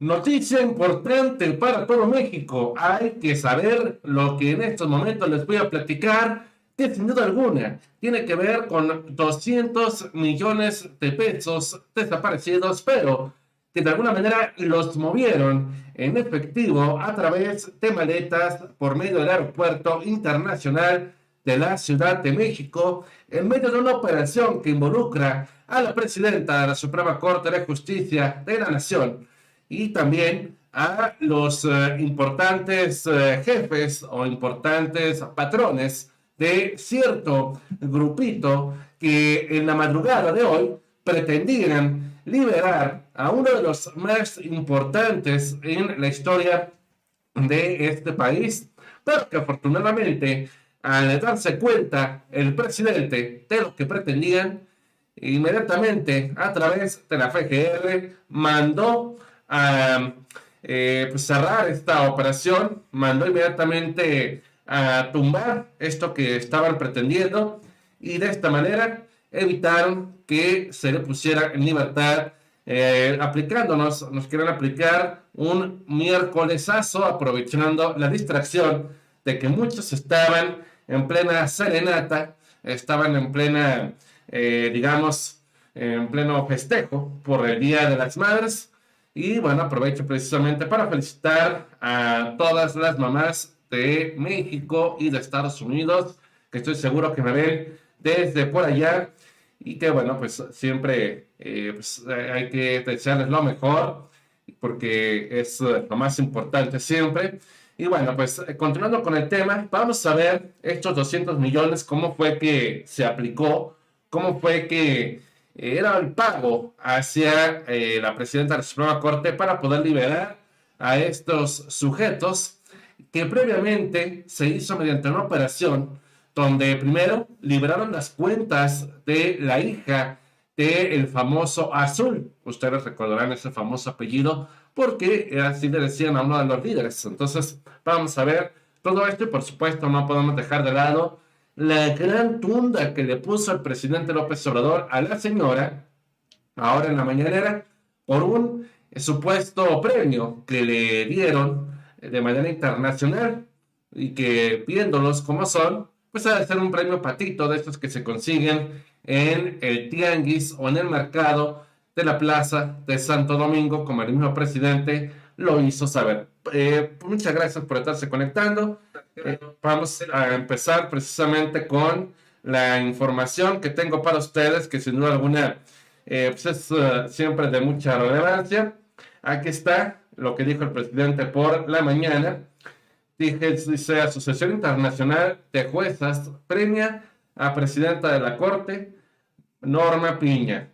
Noticia importante para todo México. Hay que saber lo que en estos momentos les voy a platicar, que sin duda alguna tiene que ver con 200 millones de pesos desaparecidos, pero que de alguna manera los movieron en efectivo a través de maletas por medio del Aeropuerto Internacional de la Ciudad de México, en medio de una operación que involucra a la presidenta de la Suprema Corte de Justicia de la Nación y también a los importantes jefes o importantes patrones de cierto grupito que en la madrugada de hoy pretendían liberar a uno de los más importantes en la historia de este país, pero que afortunadamente al darse cuenta el presidente de lo que pretendían, inmediatamente a través de la FGR mandó a pues cerrar esta operación, mandó inmediatamente a tumbar esto que estaban pretendiendo y de esta manera evitaron que se le pusiera en libertad, nos quieren aplicar un miércolesazo aprovechando la distracción de que muchos estaban en plena serenata, estaban en plena, digamos, en pleno festejo por el Día de las Madres. Y bueno, aprovecho precisamente para felicitar a todas las mamás de México y de Estados Unidos, que estoy seguro que me ven desde por allá y que bueno, pues siempre hay que desearles lo mejor porque es lo más importante siempre. Y bueno, pues continuando con el tema, vamos a ver estos 200 millones, cómo fue que se aplicó, cómo fue que era el pago hacia la presidenta de la Suprema Corte para poder liberar a estos sujetos que previamente se hizo mediante una operación donde primero liberaron las cuentas de la hija del famoso Azul. Ustedes recordarán ese famoso apellido porque así le decían a uno de los líderes. Entonces, vamos a ver todo esto y por supuesto no podemos dejar de lado la gran tunda que le puso el presidente López Obrador a la señora, ahora en la mañanera, por un supuesto premio que le dieron de manera internacional y que viéndolos como son, pues ha de ser un premio patito de estos que se consiguen en el tianguis o en el mercado de la plaza de Santo Domingo, como el mismo presidente lo hizo saber. Muchas gracias por estarse conectando. Vamos a empezar precisamente con la información que tengo para ustedes, que sin duda alguna pues es siempre de mucha relevancia. Aquí está lo que dijo el presidente por la mañana. Dice, Asociación Internacional de Juezas premia a presidenta de la Corte, Norma Piña.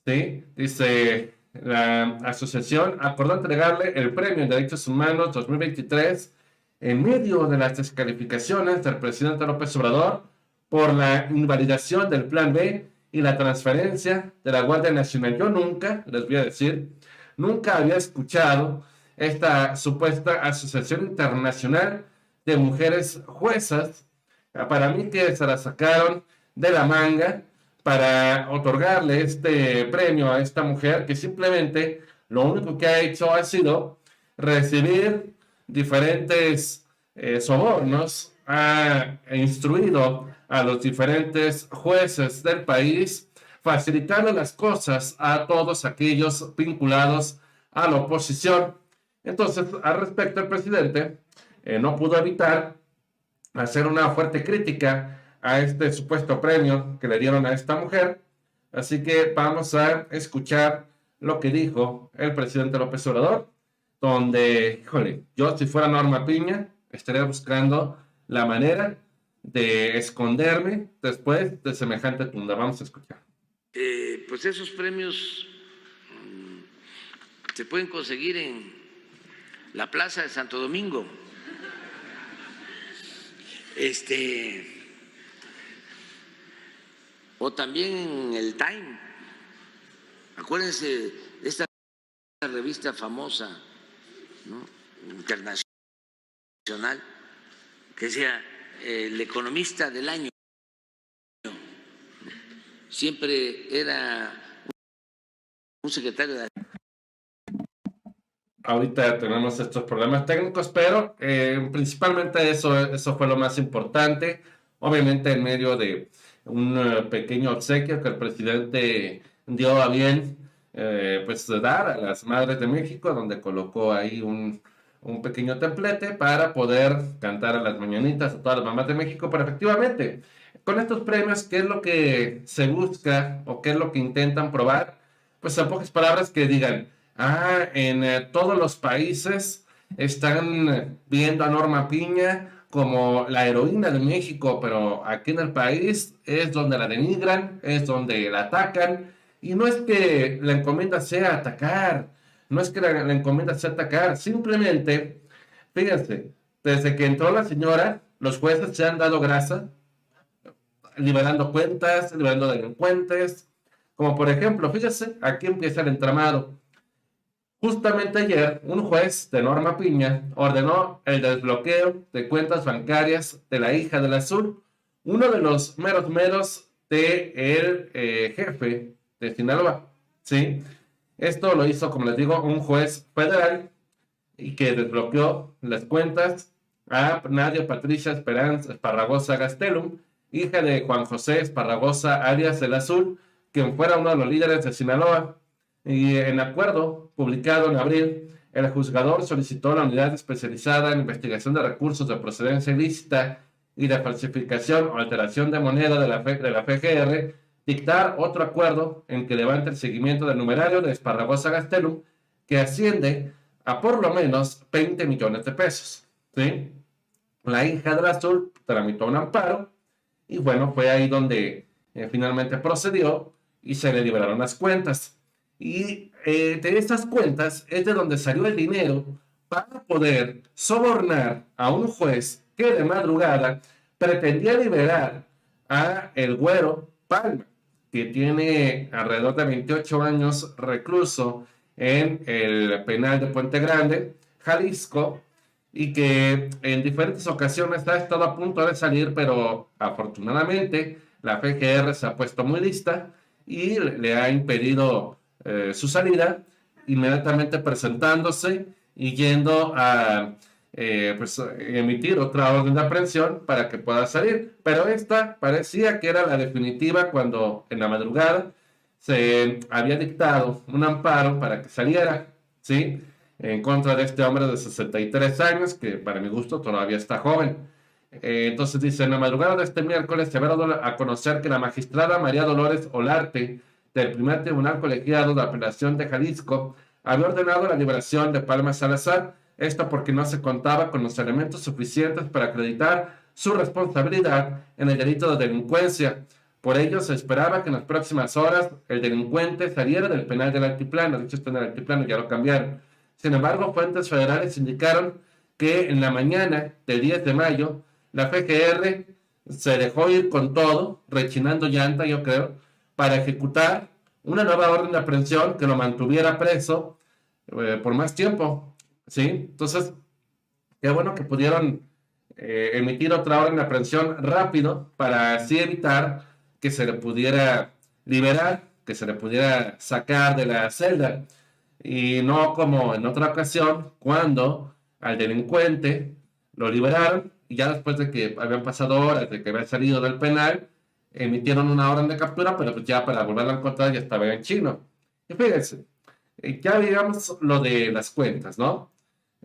¿Sí? Dice, la asociación acordó entregarle el Premio en Derechos Humanos 2023 en medio de las descalificaciones del presidente López Obrador por la invalidación del Plan B y la transferencia de la Guardia Nacional. Yo nunca, les voy a decir, nunca había escuchado esta supuesta Asociación Internacional de Mujeres Juezas. Para mí que se la sacaron de la manga para otorgarle este premio a esta mujer que simplemente lo único que ha hecho ha sido recibir diferentes sobornos, ha instruido a los diferentes jueces del país, facilitando las cosas a todos aquellos vinculados a la oposición. Entonces, al respecto, el presidente no pudo evitar hacer una fuerte crítica a este supuesto premio que le dieron a esta mujer. Así que vamos a escuchar lo que dijo el presidente López Obrador, donde, híjole, yo si fuera Norma Piña, estaría buscando la manera de esconderme después de semejante tunda. Vamos a escuchar. Pues esos premios se pueden conseguir en la Plaza de Santo Domingo. O también en el Time. Acuérdense de esta revista famosa, ¿no?, internacional, que decía el economista del año. Siempre era un secretario de Ahorita tenemos estos problemas técnicos, pero principalmente eso fue lo más importante. Obviamente en medio de un pequeño obsequio que el presidente dio a bien pues dar a las Madres de México, donde colocó ahí un pequeño templete para poder cantar a las mañanitas a todas las mamás de México. Pero efectivamente, con estos premios, ¿qué es lo que se busca o qué es lo que intentan probar? Pues en pocas palabras que digan, en todos los países están viendo a Norma Piña como la heroína de México, pero aquí en el país es donde la denigran, es donde la atacan, y no es que la encomienda sea atacar, no es que la encomienda sea atacar, simplemente, fíjense, desde que entró la señora, los jueces se han dado grasa, liberando cuentas, liberando delincuentes, como por ejemplo, fíjense, aquí empieza el entramado. Justamente ayer, un juez de Norma Piña ordenó el desbloqueo de cuentas bancarias de la hija del Azul, uno de los meros meros del jefe de Sinaloa. ¿Sí? Esto lo hizo, como les digo, un juez federal y que desbloqueó las cuentas a Nadia Patricia Esperanza Esparragosa Gastelum, hija de Juan José Esparragosa alias el Azul, quien fuera uno de los líderes de Sinaloa. Y en acuerdo publicado en abril, el juzgador solicitó a la unidad especializada en investigación de recursos de procedencia ilícita y de falsificación o alteración de moneda de la FGR dictar otro acuerdo en que levante el seguimiento del numerario de Esparragosa Gastelum, que asciende a por lo menos 20 millones de pesos. ¿Sí? La hija del Azul tramitó un amparo y bueno, fue ahí donde finalmente procedió y se le liberaron las cuentas. Y de estas cuentas es de donde salió el dinero para poder sobornar a un juez que de madrugada pretendía liberar a el Güero Palma, que tiene alrededor de 28 años recluso en el penal de Puente Grande, Jalisco, y que en diferentes ocasiones ha estado a punto de salir, pero afortunadamente la FGR se ha puesto muy lista y le ha impedido su salida, inmediatamente presentándose y yendo a pues, emitir otra orden de aprehensión para que pueda salir. Pero esta parecía que era la definitiva cuando en la madrugada se había dictado un amparo para que saliera, ¿sí? En contra de este hombre de 63 años, que para mi gusto todavía está joven. Entonces dice, en la madrugada de este miércoles se va a conocer que la magistrada María Dolores Olarte, del primer tribunal colegiado de apelación de Jalisco, había ordenado la liberación de Palma Salazar, esto porque no se contaba con los elementos suficientes para acreditar su responsabilidad en el delito de delincuencia. Por ello, se esperaba que en las próximas horas el delincuente saliera del penal del Altiplano. De hecho, está en el Altiplano, ya lo cambiaron. Sin embargo, fuentes federales indicaron que en la mañana del 10 de mayo, la FGR se dejó ir con todo, rechinando llanta, yo creo, para ejecutar una nueva orden de aprehensión que lo mantuviera preso por más tiempo, ¿sí? Entonces, qué bueno que pudieron emitir otra orden de aprehensión rápido para así evitar que se le pudiera liberar, que se le pudiera sacar de la celda, y no como en otra ocasión, cuando al delincuente lo liberaron y ya después de que habían pasado horas de que había salido del penal, emitieron una orden de captura, pero pues ya para volverla a encontrar ya estaba en chino. Y fíjense, ya digamos lo de las cuentas, ¿no?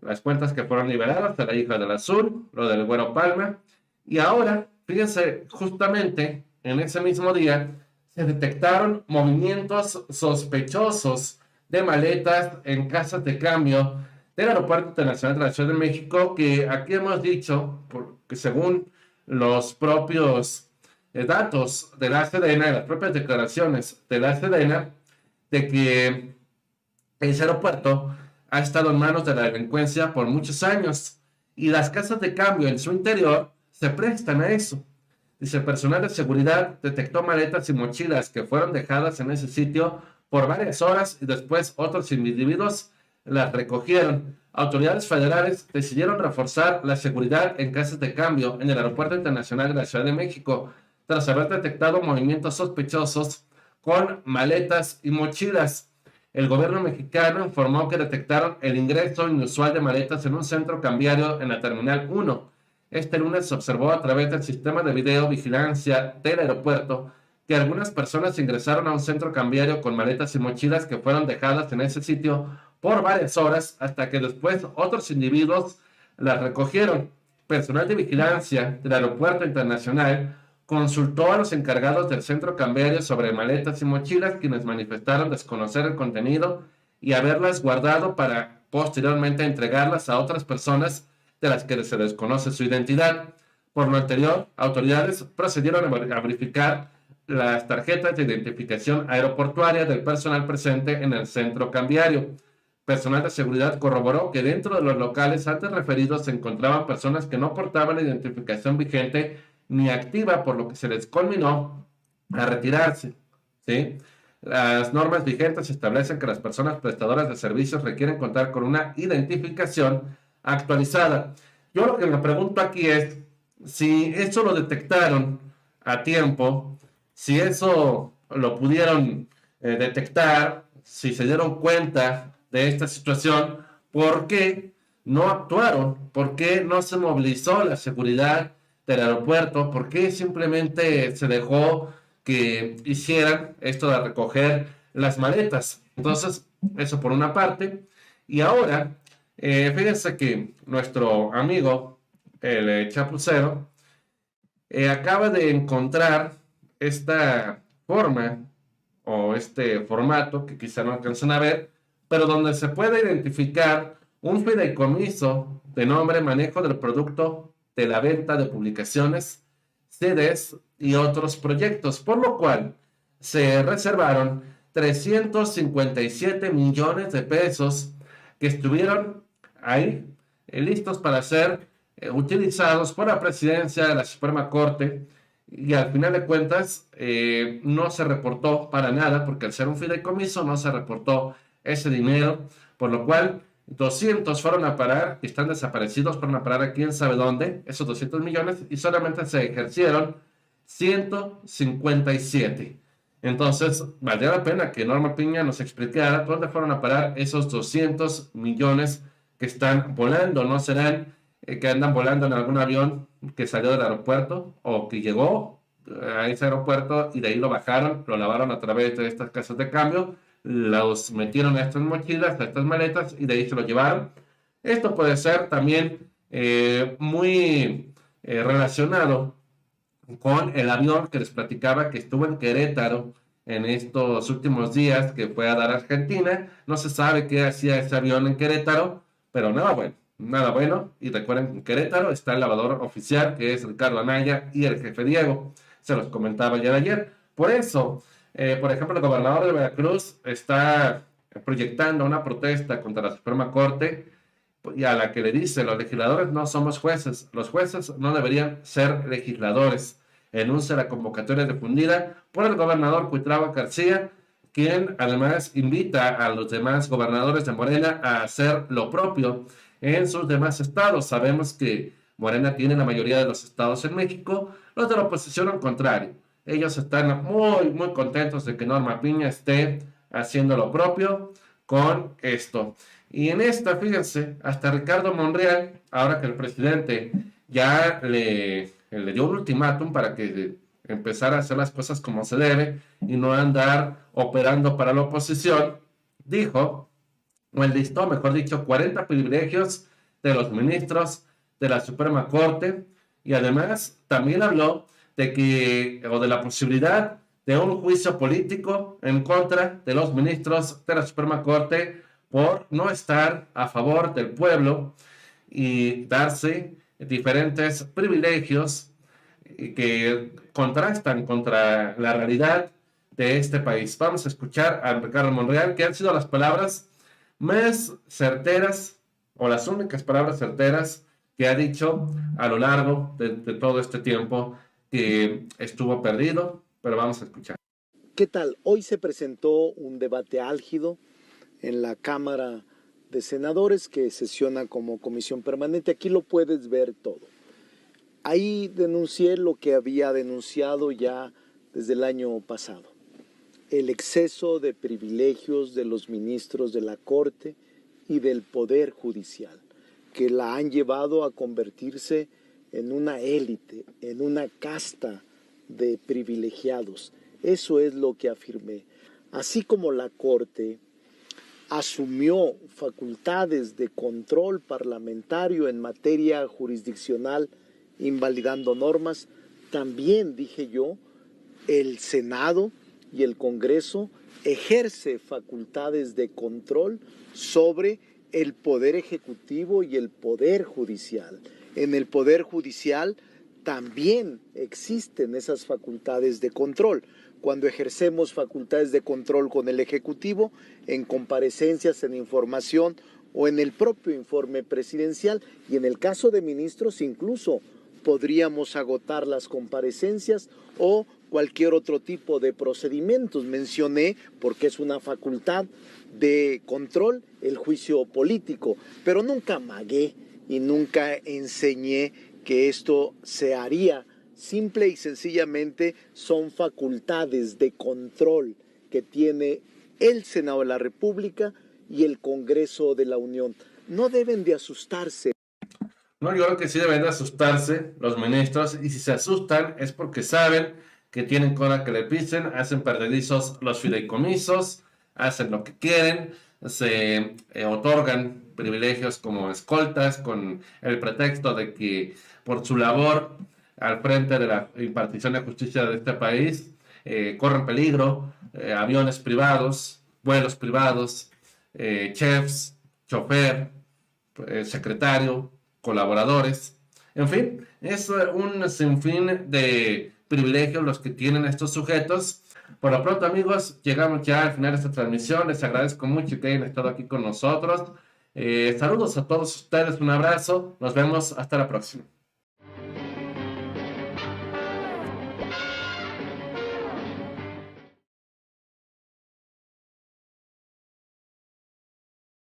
Las cuentas que fueron liberadas de la hija del Azul, lo del Güero Palma, y ahora, fíjense, justamente en ese mismo día se detectaron movimientos sospechosos de maletas en casas de cambio del Aeropuerto Internacional de la Ciudad de México, que aquí hemos dicho, porque según los propios datos de la Sedena, de las propias declaraciones de la Sedena, de que ese aeropuerto ha estado en manos de la delincuencia por muchos años y las casas de cambio en su interior se prestan a eso. Dice, el personal de seguridad detectó maletas y mochilas que fueron dejadas en ese sitio por varias horas y después otros individuos las recogieron. Autoridades federales decidieron reforzar la seguridad en casas de cambio en el Aeropuerto Internacional de la Ciudad de México tras haber detectado movimientos sospechosos con maletas y mochilas. el gobierno mexicano informó que detectaron el ingreso inusual de maletas en un centro cambiario en la Terminal 1. Este lunes se observó a través del sistema de videovigilancia del aeropuerto que algunas personas ingresaron a un centro cambiario con maletas y mochilas que fueron dejadas en ese sitio por varias horas hasta que después otros individuos las recogieron. Personal de vigilancia del aeropuerto internacional consultó a los encargados del centro cambiario sobre maletas y mochilas, quienes manifestaron desconocer el contenido y haberlas guardado para posteriormente entregarlas a otras personas de las que se desconoce su identidad. Por lo anterior, autoridades procedieron a verificar las tarjetas de identificación aeroportuaria del personal presente en el centro cambiario. Personal de seguridad corroboró que dentro de los locales antes referidos se encontraban personas que no portaban identificación vigente ni activa, por lo que se les conminó a retirarse. ¿Sí? Las normas vigentes establecen que las personas prestadoras de servicios requieren contar con una identificación actualizada. Yo lo que me pregunto aquí es si eso lo detectaron a tiempo, si eso lo pudieron detectar, si se dieron cuenta de esta situación, ¿por qué no actuaron? ¿Por qué no se movilizó la seguridad del aeropuerto? ¿Por qué simplemente se dejó que hicieran esto de recoger las maletas? Entonces, eso por una parte. Y ahora, fíjense que nuestro amigo, el Chapucero, acaba de encontrar esta forma o este formato que quizá no alcanzan a ver, pero donde se puede identificar un fideicomiso de nombre manejo del producto de la venta de publicaciones, CDs y otros proyectos, por lo cual se reservaron 357 millones de pesos que estuvieron ahí listos para ser utilizados por la presidencia de la Suprema Corte, y al final de cuentas no se reportó para nada, porque al ser un fideicomiso no se reportó ese dinero, por lo cual 200 fueron a parar, están desaparecidos, fueron a parar a quién sabe dónde, esos 200 millones, y solamente se ejercieron 157. Entonces, valdría la pena que Norma Piña nos explicara dónde fueron a parar esos 200 millones que están volando. ¿No serán que andan volando en algún avión que salió del aeropuerto o que llegó a ese aeropuerto y de ahí lo bajaron, lo lavaron a través de estas casas de cambio, los metieron a estas mochilas, a estas maletas y de ahí se lo llevaron? Esto puede ser también muy relacionado con el avión que les platicaba que estuvo en Querétaro en estos últimos días, que fue a dar a Argentina. No se sabe qué hacía ese avión en Querétaro, pero nada bueno, nada bueno. Y recuerden que en Querétaro está el lavador oficial, que es Ricardo Anaya, y el jefe Diego. Se los comentaba ya de ayer. Por eso, por ejemplo, el gobernador de Veracruz está proyectando una protesta contra la Suprema Corte, y a la que le dice: los legisladores no somos jueces, los jueces no deberían ser legisladores. Enuncia la convocatoria difundida por el gobernador Cuitlagua García, quien además invita a los demás gobernadores de Morena a hacer lo propio en sus demás estados. Sabemos que Morena tiene la mayoría de los estados en México, los de la oposición al contrario. Ellos están muy, muy contentos de que Norma Piña esté haciendo lo propio con esto. Y en esta, fíjense, hasta Ricardo Monreal, ahora que el presidente ya le dio un ultimátum para que empezara a hacer las cosas como se debe y no andar operando para la oposición, dijo, o enlistó, mejor dicho, 40 privilegios de los ministros de la Suprema Corte, y además también habló de que, o de la posibilidad de un juicio político en contra de los ministros de la Suprema Corte por no estar a favor del pueblo y darse diferentes privilegios que contrastan contra la realidad de este país. Vamos a escuchar a Ricardo Monreal, que han sido las palabras más certeras, o las únicas palabras certeras que ha dicho a lo largo de todo este tiempo que estuvo perdido, pero vamos a escuchar. ¿Qué tal? Hoy se presentó un debate álgido en la Cámara de Senadores, que sesiona como comisión permanente. Aquí lo puedes ver todo. Ahí denuncié lo que había denunciado ya desde el año pasado. el exceso de privilegios de los ministros de la Corte y del Poder Judicial, que la han llevado a convertirse en una élite, en una casta de privilegiados. Eso es lo que afirmé. Así como la Corte asumió facultades de control parlamentario en materia jurisdiccional, invalidando normas, también, dije yo, el Senado y el Congreso ejerce facultades de control sobre el Poder Ejecutivo y el Poder Judicial. En el Poder Judicial también existen esas facultades de control. Cuando ejercemos facultades de control con el Ejecutivo, en comparecencias, en información o en el propio informe presidencial, y en el caso de ministros incluso podríamos agotar las comparecencias o cualquier otro tipo de procedimientos. Mencioné, porque es una facultad de control, el juicio político, pero nunca amagué y nunca enseñé que esto se haría. Simple y sencillamente son facultades de control que tiene el Senado de la República y el Congreso de la Unión. No deben de asustarse. No, yo creo que sí deben de asustarse los ministros, y si se asustan es porque saben que tienen cola que le pisen, hacen perdedizos los fideicomisos, hacen lo que quieren, se otorgan privilegios como escoltas con el pretexto de que por su labor al frente de la impartición de justicia de este país corren peligro aviones privados, vuelos privados, chefs, chofer, secretario, colaboradores, en fin, es un sinfín de privilegios los que tienen estos sujetos. Por lo pronto, amigos, llegamos ya al final de esta transmisión. Les agradezco mucho que hayan estado aquí con nosotros. Saludos a todos ustedes, un abrazo, nos vemos hasta la próxima.